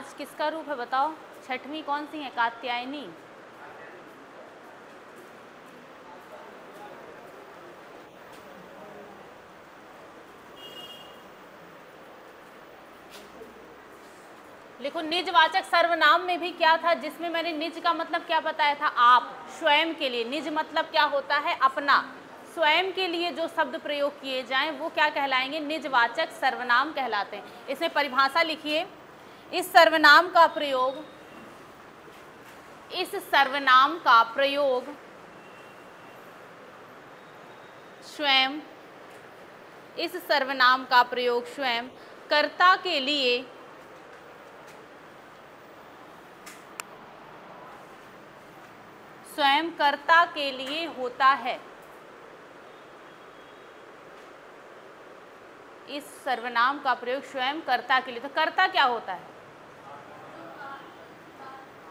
आज किसका रूप है बताओ? छठवीं कौन सी है? कात्यायनी। लिखो निजवाचक सर्वनाम में भी क्या था, जिसमें मैंने निज का मतलब क्या बताया था? आप, स्वयं के लिए। निज मतलब क्या होता है? अपना। स्वयं के लिए जो शब्द प्रयोग किए जाएं वो क्या कहलाएंगे? निजवाचक सर्वनाम कहलाते हैं। इसमें परिभाषा लिखिए, इस सर्वनाम का प्रयोग स्वयं, इस सर्वनाम का प्रयोग स्वयं कर्ता के लिए होता है। इस सर्वनाम का प्रयोग स्वयं कर्ता के लिए। तो कर्ता क्या होता है?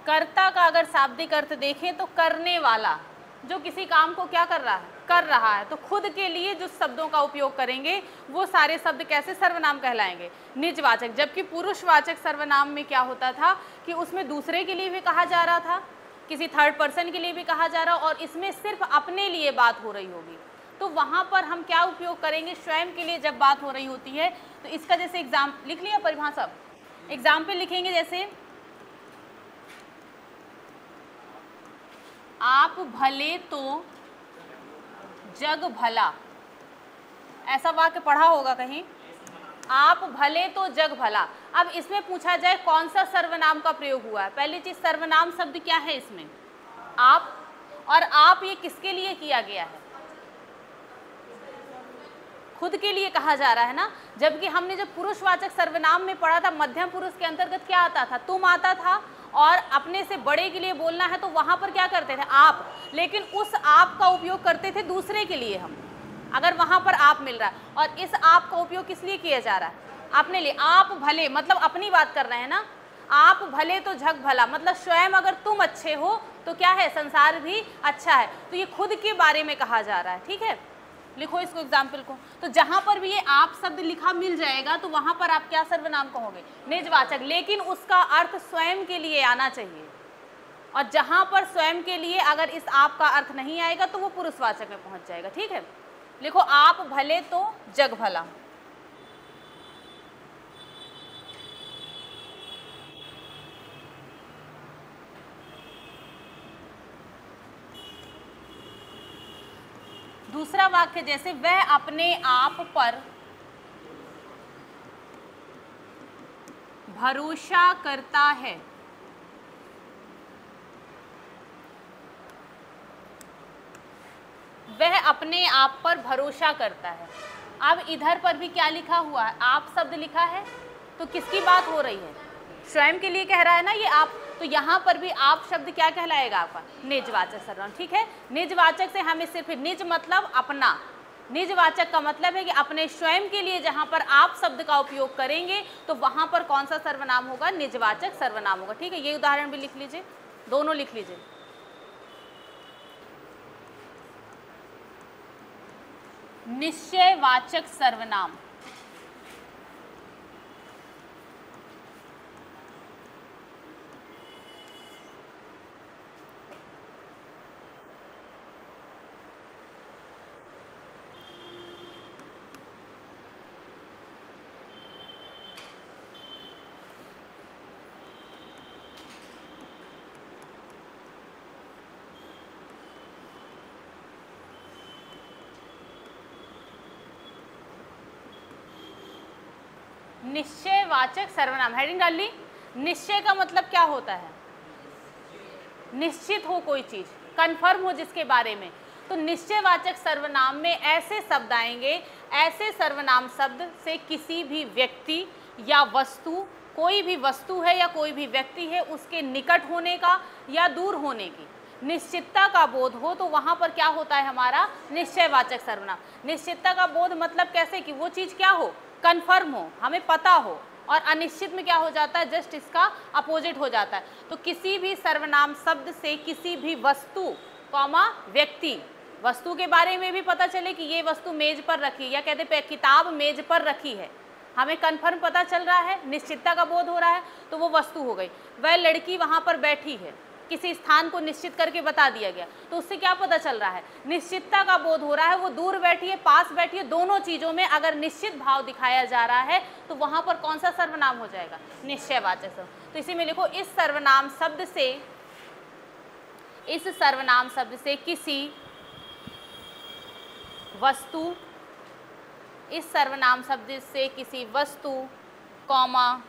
कर्ता का अगर शाब्दिक अर्थ देखें तो करने वाला, जो किसी काम को क्या कर रहा है। तो खुद के लिए जो शब्दों का उपयोग करेंगे वो सारे शब्द कैसे सर्वनाम कहलाएंगे? निजवाचक। जबकि पुरुषवाचक सर्वनाम में क्या होता था कि उसमें दूसरे के लिए भी कहा जा रहा था, किसी थर्ड पर्सन के लिए भी कहा जा रहा, और इसमें सिर्फ अपने लिए बात हो रही होगी। तो वहाँ पर हम क्या उपयोग करेंगे? स्वयं के लिए जब बात हो रही होती है तो इसका जैसे एग्जाम लिख लिया, परिभाषा एग्जाम्पल लिखेंगे, जैसे आप भले तो जग भला, ऐसा वाक्य पढ़ा होगा कहीं, आप भले तो जग भला। अब इसमें पूछा जाए कौन सा सर्वनाम का प्रयोग हुआ है? पहली चीज, सर्वनाम शब्द क्या है इसमें? आप। और आप ये किसके लिए किया गया है? खुद के लिए कहा जा रहा है ना। जबकि हमने जब पुरुषवाचक सर्वनाम में पढ़ा था, मध्यम पुरुष के अंतर्गत क्या आता था? तुम आता था, और अपने से बड़े के लिए बोलना है तो वहां पर क्या करते थे? आप। लेकिन उस आप का उपयोग करते थे दूसरे के लिए हम, अगर वहां पर आप मिल रहा है। और इस आप का उपयोग किस लिए किया जा रहा है? अपने लिए। आप भले मतलब अपनी बात कर रहे हैं ना। आप भले तो जग भला, मतलब स्वयं अगर तुम अच्छे हो तो क्या है? संसार भी अच्छा है। तो ये खुद के बारे में कहा जा रहा है। ठीक है, लिखो इसको एग्जाम्पल को। तो जहां पर भी ये आप शब्द लिखा मिल जाएगा तो वहां पर आप क्या सर्वनाम कहोगे? निजवाचक। लेकिन उसका अर्थ स्वयं के लिए आना चाहिए, और जहां पर स्वयं के लिए अगर इस आप का अर्थ नहीं आएगा तो वो पुरुषवाचक में पहुंच जाएगा। ठीक है, लिखो आप भले तो जग भला। दूसरा वाक्य, जैसे वह अपने आप पर भरोसा करता है। वह अपने आप पर भरोसा करता है। अब इधर पर भी क्या लिखा हुआ है? आप शब्द लिखा है, तो किसकी बात हो रही है? स्वयं के लिए कह रहा है ना ये आप। तो यहाँ पर भी आप शब्द क्या कहलाएगा आपका? निजवाचक सर्वनाम। ठीक है, निजवाचक से हमें सिर्फ निज मतलब अपना, निजवाचक का मतलब है कि अपने स्वयं के लिए जहाँ पर आप शब्द का उपयोग करेंगे तो वहाँ पर कौन सा सर्वनाम होगा? निजवाचक सर्वनाम होगा। ठीक है, ये उदाहरण भी लिख लीजिए, दोनों लिख लीजिए। निश्चयवाचक सर्वनाम। निश्चयवाचक सर्वनाम, हेडिंग डाल ली। निश्चय का मतलब क्या होता है? निश्चित हो कोई चीज, कंफर्म हो जिसके बारे में। तो निश्चयवाचक सर्वनाम में ऐसे शब्द आएंगे, ऐसे सर्वनाम शब्द से किसी भी व्यक्ति या वस्तु, कोई भी वस्तु है या कोई भी व्यक्ति है, उसके निकट होने का या दूर होने की निश्चितता का बोध हो, तो वहां पर क्या होता है हमारा? निश्चयवाचक सर्वनाम। निश्चितता का बोध मतलब कैसे? कि वो चीज क्या हो? कंफर्म हो, हमें पता हो। और अनिश्चित में क्या हो जाता है? जस्ट इसका अपोजिट हो जाता है। तो किसी भी सर्वनाम शब्द से किसी भी वस्तु कॉमा व्यक्ति, वस्तु के बारे में भी पता चले कि ये वस्तु मेज पर रखी, या कहते किताब मेज पर रखी है, हमें कन्फर्म पता चल रहा है, निश्चितता का बोध हो रहा है, तो वो वस्तु हो गई। वह लड़की वहाँ पर बैठी है, किसी स्थान को निश्चित करके बता दिया गया, तो उससे क्या पता चल रहा है, निश्चितता का बोध हो रहा है। वो दूर बैठी है, पास बैठी है, दोनों चीज़ों में अगर निश्चित भाव दिखाया जा रहा है तो वहाँ पर कौन सा सर्वनाम हो जाएगा, निश्चयवाचक सर्वनाम। तो इसी में लिखो, इस सर्वनाम शब्द से किसी वस्तु, इस सर्वनाम शब्द से किसी वस्तु कॉमा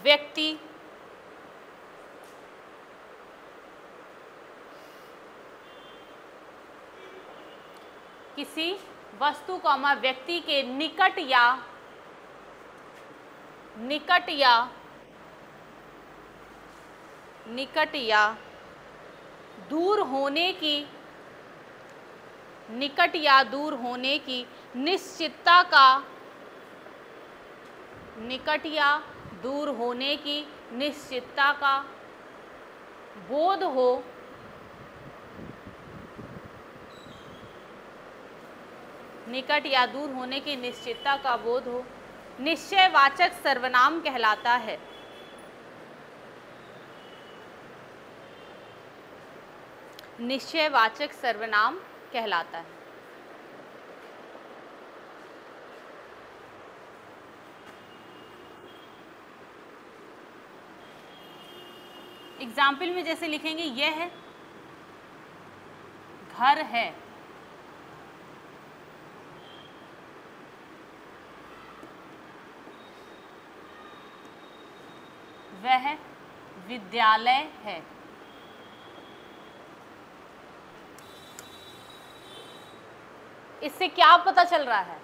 व्यक्ति, किसी वस्तु कॉमा व्यक्ति के निकट या दूर होने की निश्चितता का बोध हो, निकट या दूर होने की निश्चितता का बोध हो, निश्चयवाचक सर्वनाम कहलाता है। निश्चयवाचक सर्वनाम कहलाता है। एग्जाम्पल में जैसे लिखेंगे, यह घर है, वह विद्यालय है। इससे क्या पता चल रहा है,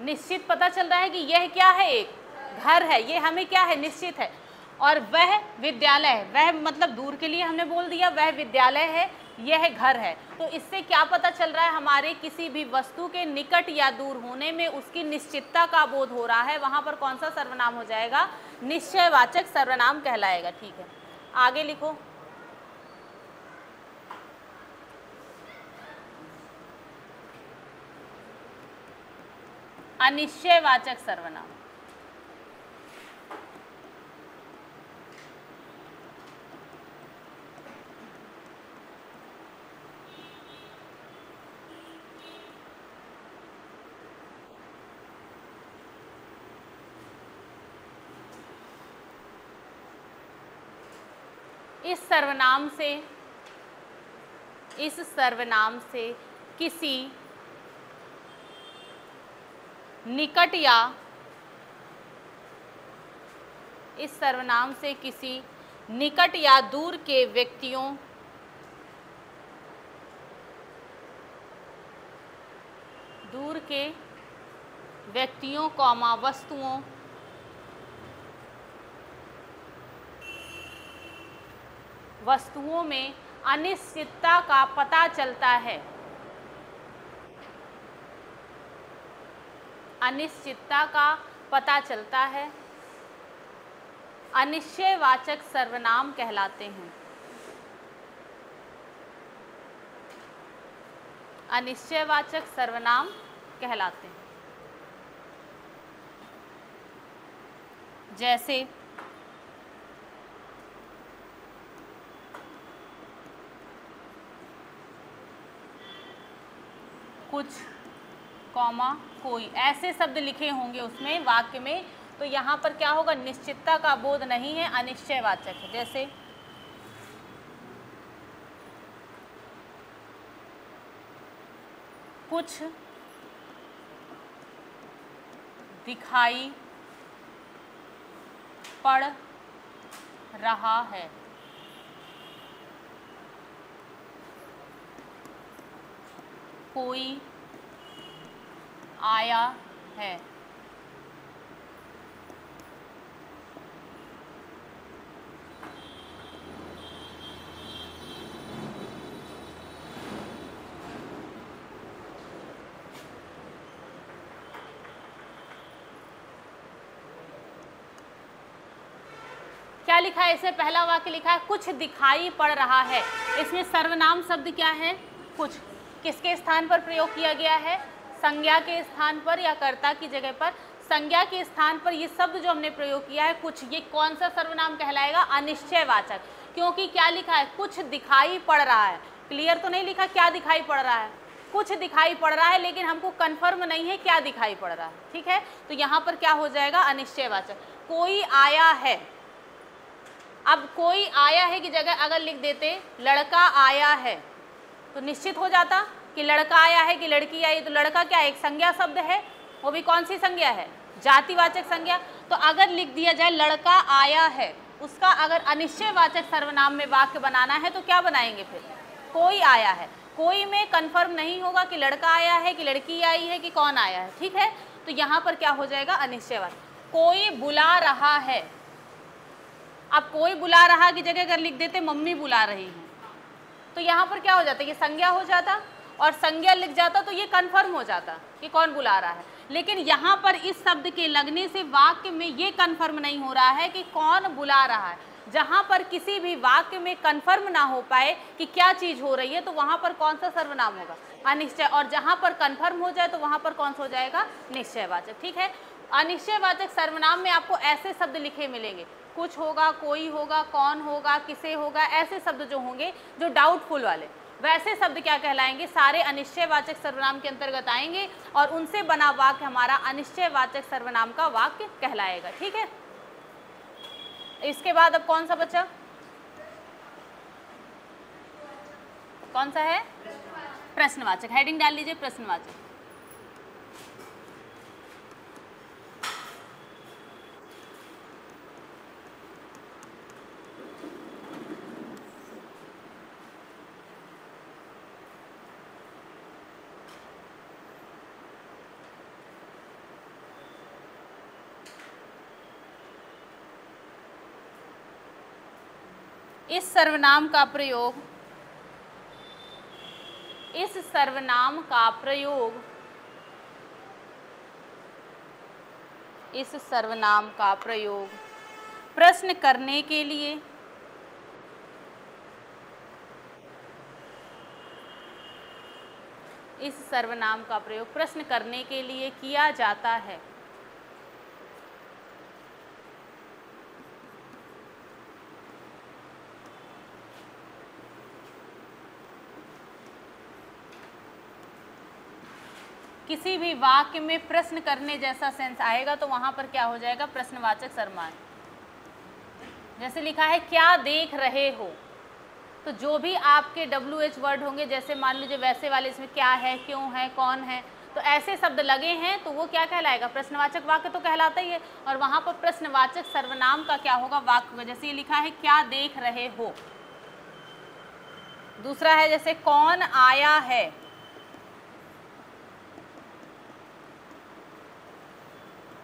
निश्चित पता चल रहा है कि यह क्या है, एक घर है, ये हमें क्या है, निश्चित है। और वह विद्यालय है, वह मतलब दूर के लिए हमने बोल दिया, वह विद्यालय है, यह घर है। तो इससे क्या पता चल रहा है, हमारे किसी भी वस्तु के निकट या दूर होने में उसकी निश्चितता का बोध हो रहा है, वहां पर कौन सा सर्वनाम हो जाएगा, निश्चयवाचक सर्वनाम कहलाएगा। ठीक है, आगे लिखो। अनिश्चयवाचक सर्वनाम। इस सर्वनाम से किसी निकट या दूर के व्यक्तियों कॉमा वस्तुओं में अनिश्चितता का पता चलता है। अनिश्चितता का पता चलता है, अनिश्चयवाचक सर्वनाम कहलाते हैं। अनिश्चयवाचक सर्वनाम कहलाते हैं। जैसे कुछ कॉमा कोई, ऐसे शब्द लिखे होंगे उसमें वाक्य में, तो यहाँ पर क्या होगा, निश्चितता का बोध नहीं है, अनिश्चयवाचक है। जैसे कुछ दिखाई पड़ रहा है, कोई आया है। क्या लिखा है, इसे पहला वाक्य लिखा है कुछ दिखाई पड़ रहा है। इसमें सर्वनाम शब्द क्या है, कुछ, किसके स्थान पर प्रयोग किया गया है, संज्ञा के स्थान पर या कर्ता की जगह पर संज्ञा के स्थान पर ये शब्द जो हमने प्रयोग किया है कुछ, ये कौन सा सर्वनाम कहलाएगा? अनिश्चयवाचक। क्योंकि क्या लिखा है? कुछ दिखाई पड़ रहा है। क्लियर तो नहीं लिखा क्या दिखाई पड़ रहा है? कुछ दिखाई पड़ रहा है, लेकिन हमको कंफर्म नहीं है क्या दिखाई पड़ रहा है। ठीक है, तो यहाँ पर क्या हो जाएगा? अनिश्चयवाचक। कोई आया है, अब कोई आया है की जगह अगर लिख देते लड़का आया है तो निश्चित हो जाता कि लड़का आया है कि लड़की आई। तो लड़का क्या है? एक संज्ञा शब्द है, वो भी कौन सी संज्ञा है? जातिवाचक संज्ञा। तो अगर लिख दिया जाए लड़का आया है, उसका अगर अनिश्चयवाचक सर्वनाम में वाक्य बनाना है तो क्या बनाएंगे फिर? कोई आया है। कोई में कंफर्म नहीं होगा कि लड़का आया है कि लड़की आई है कि कौन आया है। ठीक है, तो यहाँ पर क्या हो जाएगा? अनिश्चयवाचक। कोई बुला रहा है, अब कोई बुला रहा की जगह अगर लिख देते मम्मी बुला रही हैं तो यहाँ पर क्या हो जाता? ये संज्ञा हो जाता, और संज्ञा लिख जाता तो ये कंफर्म हो जाता कि कौन बुला रहा है। लेकिन यहाँ पर इस शब्द के लगने से वाक्य में ये कंफर्म नहीं हो रहा है कि कौन बुला रहा है। जहाँ पर किसी भी वाक्य में कंफर्म ना हो पाए कि क्या चीज़ हो रही है तो वहाँ पर कौन सा सर्वनाम होगा? अनिश्चय। और जहाँ पर कंफर्म हो जाए तो वहाँ पर कौन सा हो जाएगा? निश्चयवाचक। ठीक है, अनिश्चयवाचक सर्वनाम में आपको ऐसे शब्द लिखे मिलेंगे, कुछ होगा, कोई होगा, कौन होगा, किसे होगा, ऐसे शब्द जो होंगे जो डाउटफुल वाले, वैसे शब्द क्या कहलाएंगे? सारे अनिश्चयवाचक सर्वनाम के अंतर्गत आएंगे और उनसे बना वाक्य हमारा अनिश्चयवाचक सर्वनाम का वाक्य कहलाएगा। ठीक है, इसके बाद अब कौन सा बचा? कौन सा है? प्रश्नवाचक। हेडिंग डाल लीजिए प्रश्नवाचक। इस सर्वनाम का प्रयोग, इस सर्वनाम का प्रयोग, इस सर्वनाम का प्रयोग प्रश्न करने के लिए, इस सर्वनाम का प्रयोग प्रश्न करने के लिए किया जाता है। किसी भी वाक्य में प्रश्न करने जैसा सेंस आएगा तो वहां पर क्या हो जाएगा? प्रश्नवाचक सर्वनाम। जैसे लिखा है क्या देख रहे हो, तो जो भी आपके WH वर्ड होंगे, जैसे मान लीजिए वैसे वाले, इसमें क्या है, क्यों है, कौन है, तो ऐसे शब्द लगे हैं तो वो क्या कहलाएगा? प्रश्नवाचक वाक्य तो कहलाता ही है। और वहां पर प्रश्नवाचक सर्वनाम का क्या होगा? वाक्य होगा। जैसे ये लिखा है क्या देख रहे हो। दूसरा है जैसे कौन आया है,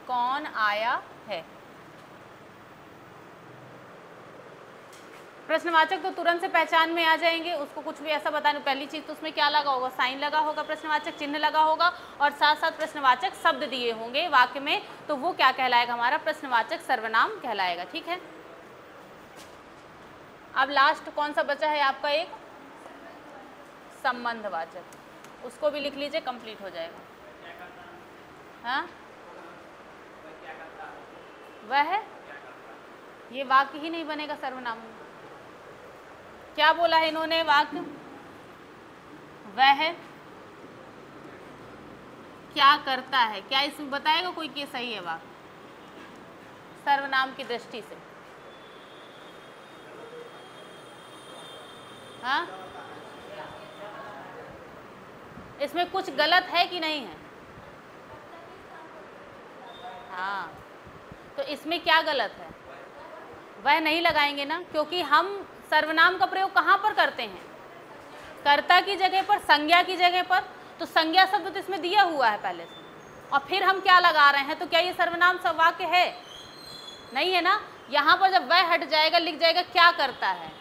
कौन आया है। प्रश्नवाचक तो तुरंत से पहचान में आ जाएंगे, उसको कुछ भी ऐसा बताने, पहली चीज तो उसमें क्या लगा होगा? साइन लगा होगा, प्रश्नवाचक चिन्ह लगा होगा और साथ साथ प्रश्नवाचक शब्द दिए होंगे वाक्य में, तो वो क्या कहलाएगा? हमारा प्रश्नवाचक सर्वनाम कहलाएगा। ठीक है, अब लास्ट कौन सा बचा है आपका? एक संबंधवाचक, उसको भी लिख लीजिए, कंप्लीट हो जाएगा। हाँ, वह, ये वाक्य ही नहीं बनेगा सर्वनाम में। क्या बोला है इन्होंने? वाक्य वह क्या करता है, क्या इसमें बताएगा कोई कि सही है वाक्य सर्वनाम की दृष्टि से? हाँ, इसमें कुछ गलत है कि नहीं है? हाँ, तो इसमें क्या गलत है? वह नहीं लगाएंगे ना, क्योंकि हम सर्वनाम का प्रयोग कहाँ पर करते हैं? कर्ता की जगह पर, संज्ञा की जगह पर। तो संज्ञा शब्द तो इसमें दिया हुआ है पहले से, और फिर हम क्या लगा रहे हैं? तो क्या ये सर्वनाम सब वाक्य है? नहीं है ना। यहाँ पर जब वह हट जाएगा, लिख जाएगा क्या करता है,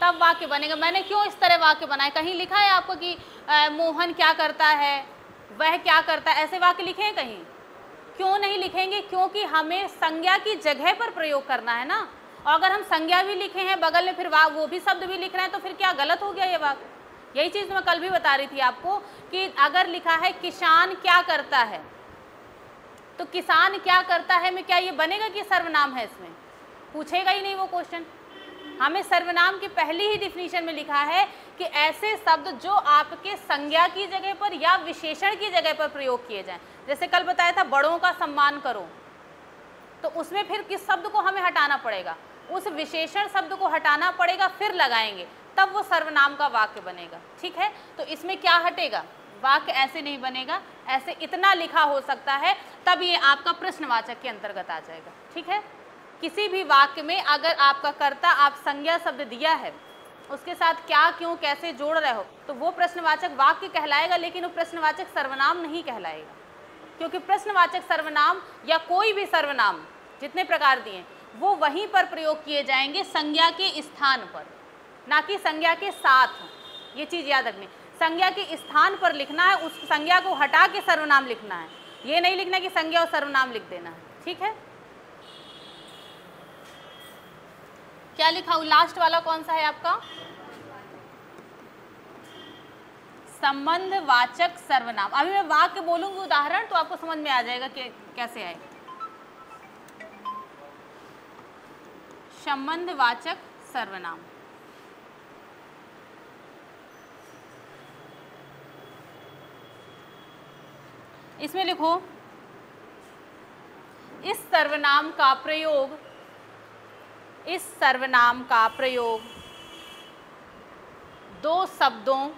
तब वाक्य बनेगा। मैंने क्यों इस तरह वाक्य बनाए? कहीं लिखा है आपको कि मोहन क्या करता है, वह क्या करता है, ऐसे वाक्य लिखे हैं कहीं? क्यों नहीं लिखेंगे? क्योंकि हमें संज्ञा की जगह पर प्रयोग करना है ना। और अगर हम संज्ञा भी लिखे हैं बगल में, फिर वो भी शब्द भी लिख रहे हैं, तो फिर क्या गलत हो गया ये वाक्य? यही चीज़ मैं कल भी बता रही थी आपको कि अगर लिखा है किसान क्या करता है, तो किसान क्या करता है में क्या ये बनेगा कि सर्वनाम है? इसमें पूछेगा ही नहीं वो क्वेश्चन। हमें सर्वनाम की पहली ही डिफिनीशन में लिखा है कि ऐसे शब्द जो आपके संज्ञा की जगह पर या विशेषण की जगह पर प्रयोग किए जाएं। जैसे कल बताया था बड़ों का सम्मान करो, तो उसमें फिर किस शब्द को हमें हटाना पड़ेगा? उस विशेषण शब्द को हटाना पड़ेगा, फिर लगाएंगे, तब वो सर्वनाम का वाक्य बनेगा। ठीक है, तो इसमें क्या हटेगा? वाक्य ऐसे नहीं बनेगा, ऐसे इतना लिखा हो सकता है, तब ये आपका प्रश्नवाचक के अंतर्गत आ जाएगा। ठीक है, किसी भी वाक्य में अगर आपका कर्ता आप संज्ञा शब्द दिया है, उसके साथ क्या, क्यों, कैसे जोड़ रहे हो, तो वो प्रश्नवाचक वाक्य कहलाएगा, लेकिन वो प्रश्नवाचक सर्वनाम नहीं कहलाएगा। क्योंकि प्रश्नवाचक सर्वनाम या कोई भी सर्वनाम जितने प्रकार दिए वो वहीं पर प्रयोग किए जाएंगे संज्ञा के स्थान पर, ना कि संज्ञा के साथ। ये चीज़ याद रखनी, संज्ञा के स्थान पर लिखना है, उस संज्ञा को हटा के सर्वनाम लिखना है। ये नहीं लिखना कि संज्ञा और सर्वनाम लिख देना है। ठीक है, क्या लिखा हूँ? लास्ट वाला कौन सा है आपका? संबंधवाचक सर्वनाम। अभी मैं वाक्य बोलूंगी उदाहरण, तो आपको समझ में आ जाएगा कि कैसे आए। संबंधवाचक सर्वनाम, इसमें लिखो इस सर्वनाम का प्रयोग, इस सर्वनाम का प्रयोग दो शब्दों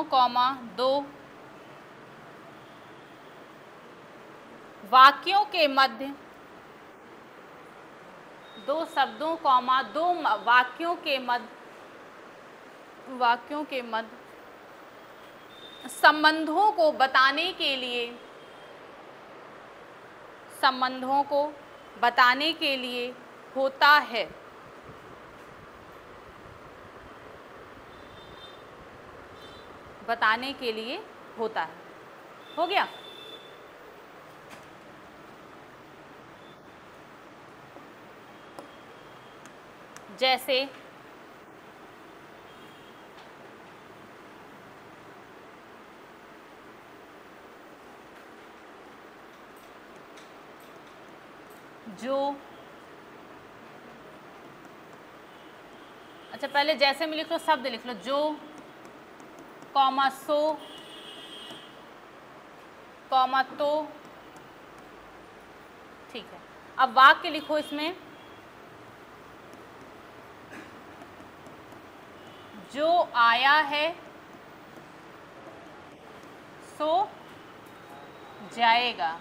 कॉमा दो वाक्यों के मध्य, दो शब्दों कॉमा दो वाक्यों के मध्य संबंधों को बताने के लिए, संबंधों को बताने के लिए होता है। बताने के लिए होता है। हो गया? जैसे जो, अच्छा पहले जैसे में लिख लो, शब्द लिख लो, जो कॉमा सो कॉमा तो। ठीक है, अब वाक्य लिखो इसमें, जो आया है सो जाएगा।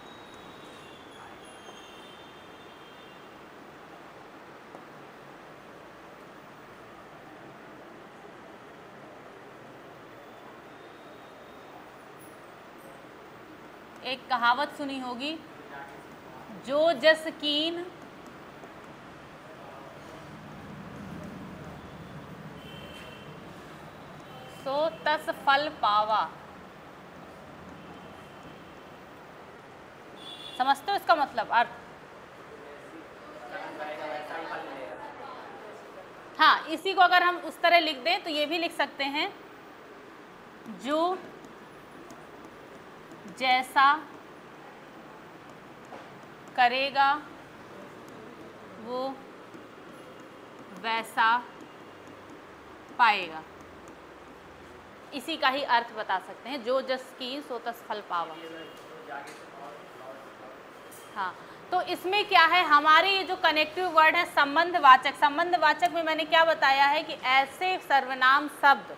एक कहावत सुनी होगी, जो जस कीन सो तस फल पावा। समझते हो इसका मतलब, अर्थ? हाँ, इसी को अगर हम उस तरह लिख दें तो ये भी लिख सकते हैं, जो जैसा करेगा वो वैसा पाएगा। इसी का ही अर्थ बता सकते हैं, जो जस कीन सो तस फल पावा। हाँ, तो इसमें क्या है, हमारे ये जो कनेक्टिव वर्ड है संबंधवाचक, संबंधवाचक में मैंने क्या बताया है कि ऐसे सर्वनाम शब्द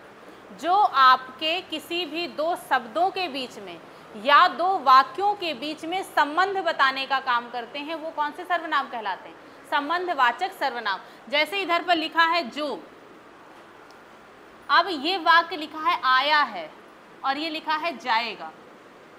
जो आपके किसी भी दो शब्दों के बीच में या दो वाक्यों के बीच में संबंध बताने का काम करते हैं, वो कौन से सर्वनाम कहलाते हैं? संबंधवाचक सर्वनाम। जैसे इधर पर लिखा है जो, अब ये वाक्य लिखा है आया है और ये लिखा है जाएगा।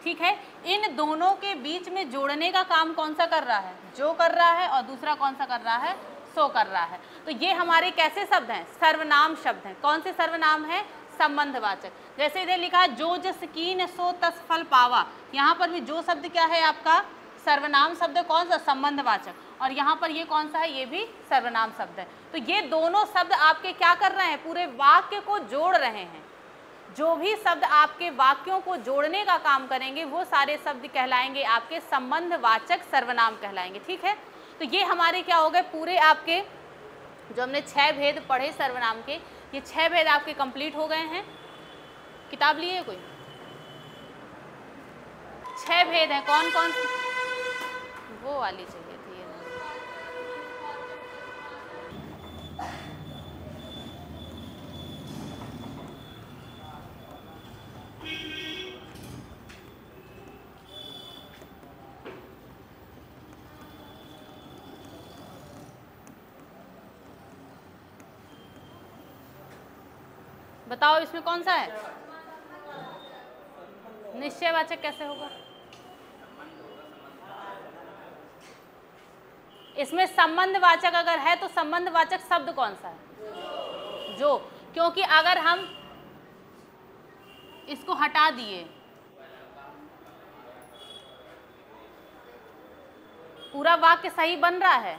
ठीक है, इन दोनों के बीच में जोड़ने का काम कौन सा कर रहा है? जो कर रहा है, और दूसरा कौन सा कर रहा है? सो कर रहा है। तो ये हमारे कैसे शब्द हैं? सर्वनाम शब्द हैं। कौन से सर्वनाम हैं? संबंधवाचक। जैसे इधर लिखा है जो जस कीन सो तस फल पावा, यहाँ पर भी जो शब्द क्या है आपका सर्वनाम शब्द, कौन सा संबंधवाचक, और यहाँ पर ये कौन सा है, ये भी सर्वनाम शब्द है। तो ये दोनों शब्द आपके क्या कर रहे हैं, पूरे वाक्य को जोड़ रहे हैं। जो भी शब्द आपके वाक्यों को जोड़ने का काम करेंगे वो सारे शब्द कहलाएंगे आपके संबंधवाचक सर्वनाम कहलाएंगे। ठीक है, तो ये हमारे क्या हो गए, पूरे आपके जो हमने 6 भेद पढ़े सर्वनाम के, ये 6 भेद आपके कंप्लीट हो गए हैं। किताब लिए कोई? 6 भेद हैं, कौन कौन? वो वाली चाहिए थी ये। बताओ इसमें कौन सा है? निश्चयवाचक कैसे होगा? इसमें संबंधवाचक अगर है तो संबंधवाचक शब्द कौन सा है? जो, क्योंकि अगर हम इसको हटा दिए, पूरा वाक्य सही बन रहा है।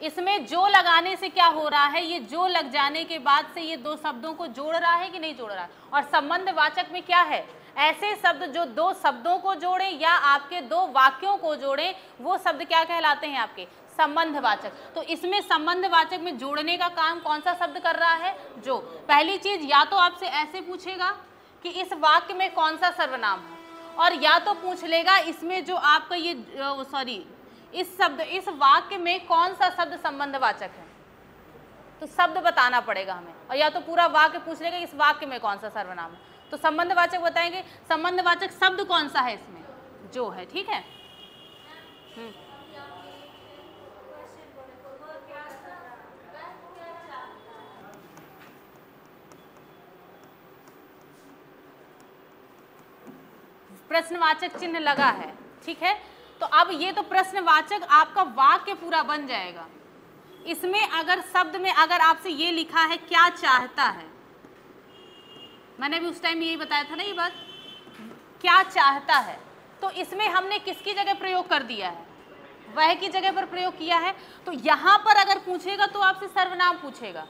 इसमें जो लगाने से क्या हो रहा है, ये जो लग जाने के बाद से ये दो शब्दों को जोड़ रहा है कि नहीं जोड़ रहा है। और संबंधवाचक में क्या है, ऐसे शब्द जो दो शब्दों को जोड़ें या आपके दो वाक्यों को जोड़ें, वो शब्द क्या कहलाते हैं आपके संबंधवाचक। तो इसमें संबंधवाचक में जोड़ने का काम कौन सा शब्द कर रहा है? जो। पहली चीज, या तो आपसे ऐसे पूछेगा कि इस वाक्य में कौन सा सर्वनाम है, और या तो पूछ लेगा इसमें जो आपका ये इस वाक्य में कौन सा शब्द संबंधवाचक है। तो शब्द बताना पड़ेगा हमें, और या तो पूरा वाक्य पूछ लेगा इस वाक्य में कौन सा सर्वनाम है। तो संबंधवाचक बताएंगे, संबंधवाचक शब्द कौन सा है इसमें? जो है। ठीक है, प्रश्नवाचक चिन्ह लगा है। ठीक है, तो अब ये तो प्रश्नवाचक आपका वाक्य पूरा बन जाएगा। इसमें अगर शब्द में अगर आपसे ये लिखा है क्या चाहता है, मैंने भी उस टाइम यही बताया था ना ये बात, क्या चाहता है, तो इसमें हमने किसकी जगह प्रयोग कर दिया है? वह की जगह पर प्रयोग किया है। तो यहाँ पर अगर पूछेगा तो आपसे सर्वनाम पूछेगा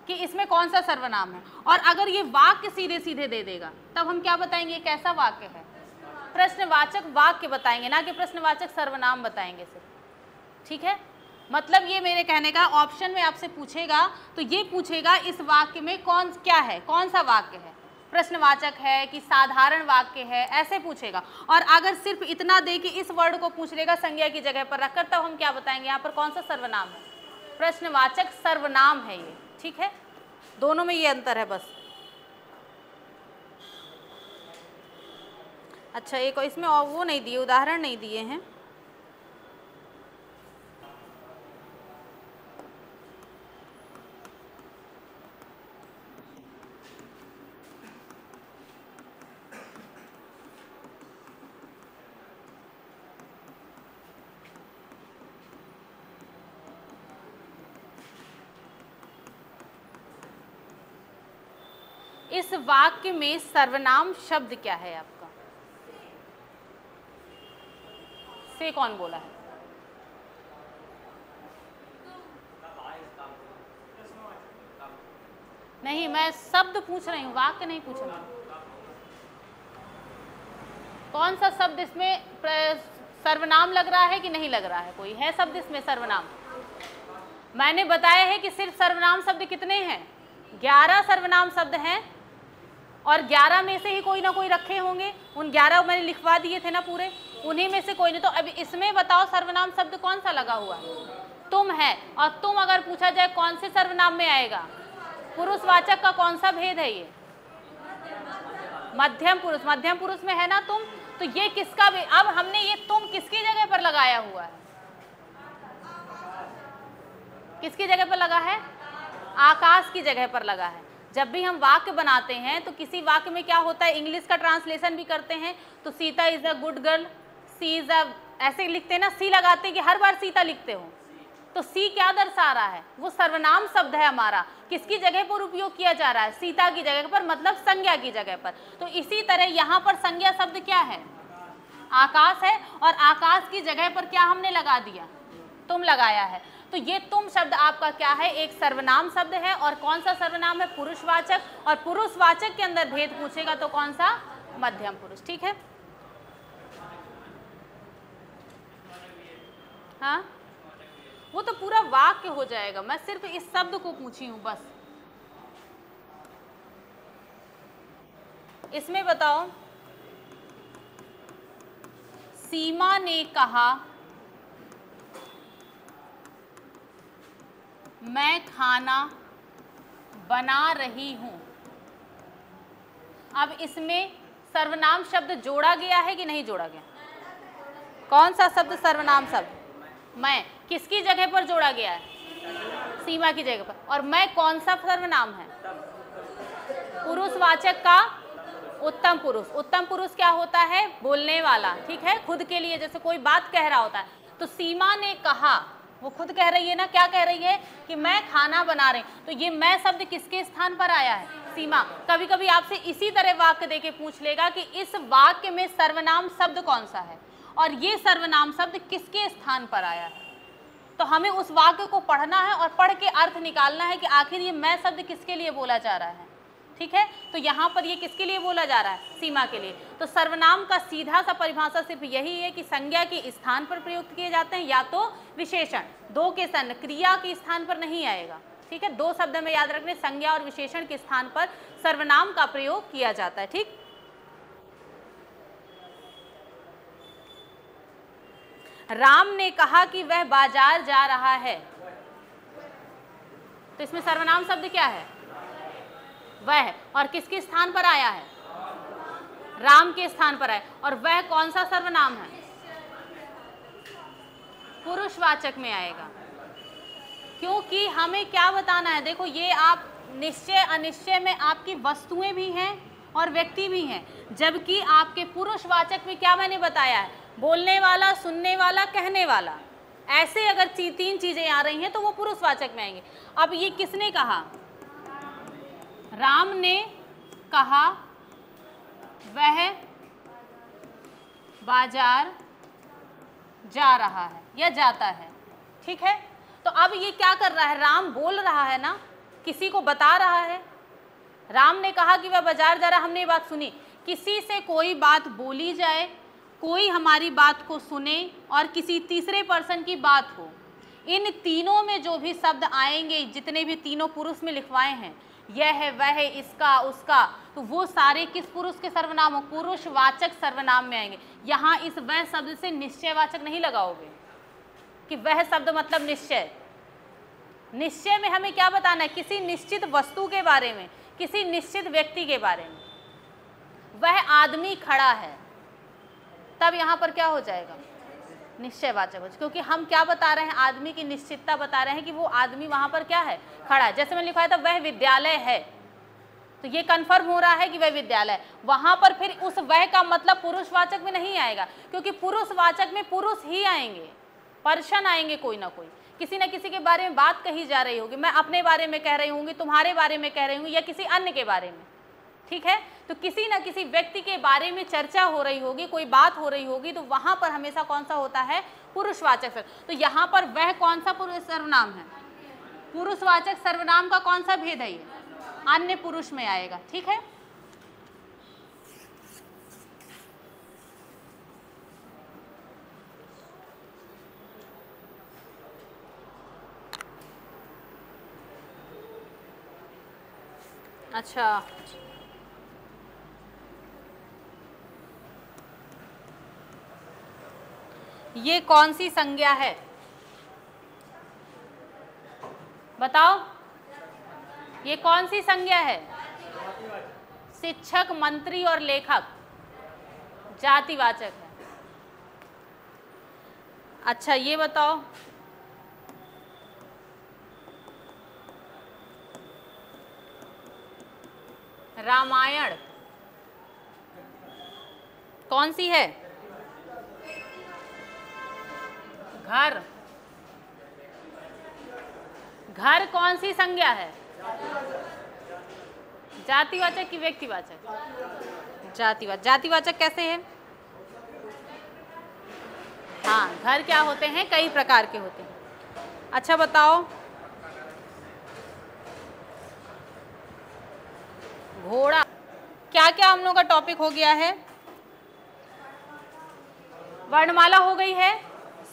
कि इसमें कौन सा सर्वनाम है, और अगर ये वाक्य सीधे सीधे दे देगा तब हम क्या बताएंगे, कैसा वाक्य है? प्रश्नवाचक वाक्य बताएंगे, ना कि प्रश्नवाचक सर्वनाम बताएंगे सिर्फ। ठीक है, मतलब ये मेरे कहने का, ऑप्शन में आपसे पूछेगा तो ये पूछेगा इस वाक्य में कौन क्या है, कौन सा वाक्य है, प्रश्नवाचक है कि साधारण वाक्य है, ऐसे पूछेगा। और अगर सिर्फ इतना दे कि इस वर्ड को पूछ लेगा संज्ञा की जगह पर रखकर, तब हम क्या बताएंगे यहाँ पर कौन सा सर्वनाम है? प्रश्नवाचक सर्वनाम है ये। ठीक है, दोनों में ये अंतर है बस। अच्छा, एक इसमें और वो नहीं दिए, उदाहरण नहीं दिए हैं। इस वाक्य में सर्वनाम शब्द क्या है आपका? से कौन बोला है? नहीं, मैं शब्द पूछ रही हूँ, वाक्य नहीं पूछ रही हूँ। कौन सा शब्द इसमें सर्वनाम लग रहा है कि नहीं लग रहा है? कोई है शब्द इसमें सर्वनाम? मैंने बताया है कि सिर्फ सर्वनाम शब्द कितने हैं? 11 सर्वनाम शब्द हैं, और 11 में से ही कोई ना कोई रखे होंगे। उन 11 मैंने लिखवा दिए थे ना पूरे, उन्हीं में से कोई नहीं। तो अभी इसमें बताओ सर्वनाम शब्द कौन सा लगा हुआ है? तुम है। और तुम अगर पूछा जाए कौन से सर्वनाम में आएगा? पुरुषवाचक का कौन सा भेद है ये? मध्यम पुरुष। मध्यम पुरुष में है ना तुम, तो ये किसका भेद? अब हमने ये तुम किसकी जगह पर लगाया हुआ है? किसकी जगह पर लगा है? आकाश की जगह पर लगा है। जब भी हम वाक्य बनाते हैं तो किसी वाक्य में क्या होता है, इंग्लिश का ट्रांसलेशन भी करते हैं तो Sita is a good girl, she is a, ऐसे लिखते हैं ना, सी लगाते हैं कि हर बार सीता लिखते हो, तो सी क्या दर्शा रहा है, वो सर्वनाम शब्द है हमारा, किसकी जगह पर उपयोग किया जा रहा है, सीता की जगह पर, मतलब संज्ञा की जगह पर। तो इसी तरह यहाँ पर संज्ञा शब्द क्या है, आकाश है, और आकाश की जगह पर क्या हमने लगा दिया, तुम लगाया है। तो ये तुम शब्द आपका क्या है, एक सर्वनाम शब्द है। और कौन सा सर्वनाम है, पुरुषवाचक, और पुरुषवाचक के अंदर भेद पूछेगा तो कौन सा, मध्यम पुरुष। ठीक है, हाँ वो तो पूरा वाक्य हो जाएगा, मैं सिर्फ इस शब्द को पूछी हूं बस। इसमें बताओ, सीमा ने कहा मैं खाना बना रही हूं। अब इसमें सर्वनाम शब्द जोड़ा गया है कि नहीं जोड़ा गया, कौन सा शब्द सर्वनाम शब्द, मैं, किसकी जगह पर जोड़ा गया है, सीमा की जगह पर। और मैं कौन सा सर्वनाम है, पुरुषवाचक का उत्तम पुरुष। उत्तम पुरुष क्या होता है, बोलने वाला, ठीक है, खुद के लिए, जैसे कोई बात कह रहा होता है। तो सीमा ने कहा, वो खुद कह रही है ना, क्या कह रही है कि मैं खाना बना रही हूं। तो ये मैं शब्द किसके स्थान पर आया है, सीमा। कभी कभी आपसे इसी तरह वाक्य देके पूछ लेगा कि इस वाक्य में सर्वनाम शब्द कौन सा है और ये सर्वनाम शब्द किसके स्थान पर आया है। तो हमें उस वाक्य को पढ़ना है और पढ़ के अर्थ निकालना है कि आखिर ये मैं शब्द किसके लिए बोला जा रहा है। ठीक है, तो यहाँ पर ये किसके लिए बोला जा रहा है, सीमा के लिए। तो सर्वनाम का सीधा सा परिभाषा सिर्फ यही है कि संज्ञा के स्थान पर प्रयुक्त किए जाते हैं या तो विशेषण, दो के स्थान, क्रिया के स्थान पर नहीं आएगा। ठीक है, दो शब्द में याद रखने, संज्ञा और विशेषण के स्थान पर सर्वनाम का प्रयोग किया जाता है। ठीक, राम ने कहा कि वह बाजार जा रहा है। तो इसमें सर्वनाम शब्द क्या है, वह, और किसके स्थान पर आया है, राम के स्थान पर आया। और वह कौन सा सर्वनाम है, पुरुषवाचक में आएगा, क्योंकि हमें क्या बताना है। देखो, ये आप निश्चय अनिश्चय में आपकी वस्तुएं भी हैं और व्यक्ति भी हैं, जबकि आपके पुरुषवाचक में क्या मैंने बताया है, बोलने वाला, सुनने वाला, कहने वाला। ऐसे अगर तीन चीजें आ रही हैं तो वो पुरुषवाचक में आएंगे। अब ये किसने कहा, राम ने कहा वह बाजार जा रहा है या जाता है। ठीक है, तो अब ये क्या कर रहा है, राम बोल रहा है ना, किसी को बता रहा है। राम ने कहा कि वह बाजार जा रहा है, हमने ये बात सुनी। किसी से कोई बात बोली जाए, कोई हमारी बात को सुने और किसी तीसरे पर्सन की बात हो, इन तीनों में जो भी शब्द आएंगे, जितने भी तीनों पुरुष में लिखवाए हैं, यह है, वह है, इसका, उसका, तो वो सारे किस पुरुष के सर्वनाम हो, पुरुषवाचक सर्वनाम में आएंगे। यहाँ इस वह शब्द से निश्चयवाचक नहीं लगाओगे कि वह शब्द मतलब निश्चय। निश्चय में हमें क्या बताना है, किसी निश्चित वस्तु के बारे में, किसी निश्चित व्यक्ति के बारे में। वह आदमी खड़ा है, तब यहाँ पर क्या हो जाएगा, निश्चयवाचक हो, क्योंकि हम क्या बता रहे हैं, आदमी की निश्चितता बता रहे हैं कि वो आदमी वहां पर क्या है, खड़ा है। जैसे मैंने लिखवाया था वह विद्यालय है, तो ये कंफर्म हो रहा है कि वह विद्यालय। वहां पर फिर उस वह का मतलब पुरुषवाचक में नहीं आएगा, क्योंकि पुरुषवाचक में पुरुष ही आएंगे, पर्सन आएंगे, कोई ना कोई, किसी न किसी के बारे में बात कही जा रही होगी। मैं अपने बारे में कह रही होंगी, तुम्हारे बारे में कह रही होंगी, या किसी अन्य के बारे में। ठीक है, तो किसी न किसी व्यक्ति के बारे में चर्चा हो रही होगी, कोई बात हो रही होगी, तो वहां पर हमेशा कौन सा होता है, पुरुषवाचक। तो यहाँ पर वह कौन सा पुरुष सर्वनाम है, पुरुषवाचक सर्वनाम का कौन सा भेद है, ये अन्य पुरुष में आएगा। ठीक है, अच्छा, ये कौन सी संज्ञा है, बताओ, ये कौन सी संज्ञा है, शिक्षक, मंत्री और लेखक, जातिवाचक है। अच्छा, ये बताओ, रामायण कौन सी है, घर, घर कौन सी संज्ञा है? जातिवाचक की व्यक्तिवाचक? जातिवाचक। जातिवाचक कैसे है? हाँ, घर क्या होते हैं? कई प्रकार के होते हैं। अच्छा बताओ, घोड़ा, क्या क्या हम लोग का टॉपिक हो गया है? वर्णमाला हो गई है,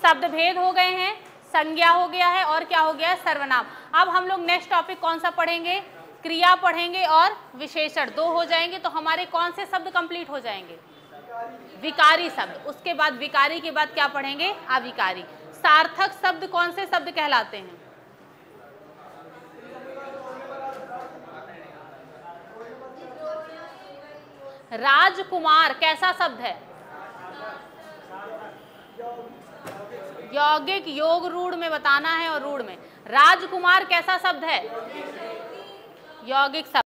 शब्द भेद हो गए हैं, संज्ञा हो गया है, और क्या हो गया है? सर्वनाम। अब हम लोग नेक्स्ट टॉपिक कौन सा पढ़ेंगे? क्रिया पढ़ेंगे और विशेषण। 2 हो जाएंगे तो हमारे कौन से शब्द कंप्लीट हो जाएंगे? विकारी शब्द। उसके बाद विकारी के बाद क्या पढ़ेंगे? अविकारी। सार्थक शब्द कौन से शब्द कहलाते हैं? राजकुमार कैसा शब्द है? यौगिक। योग रूढ़ में बताना है और रूढ़ में। राजकुमार कैसा शब्द है? यौगिक शब्द।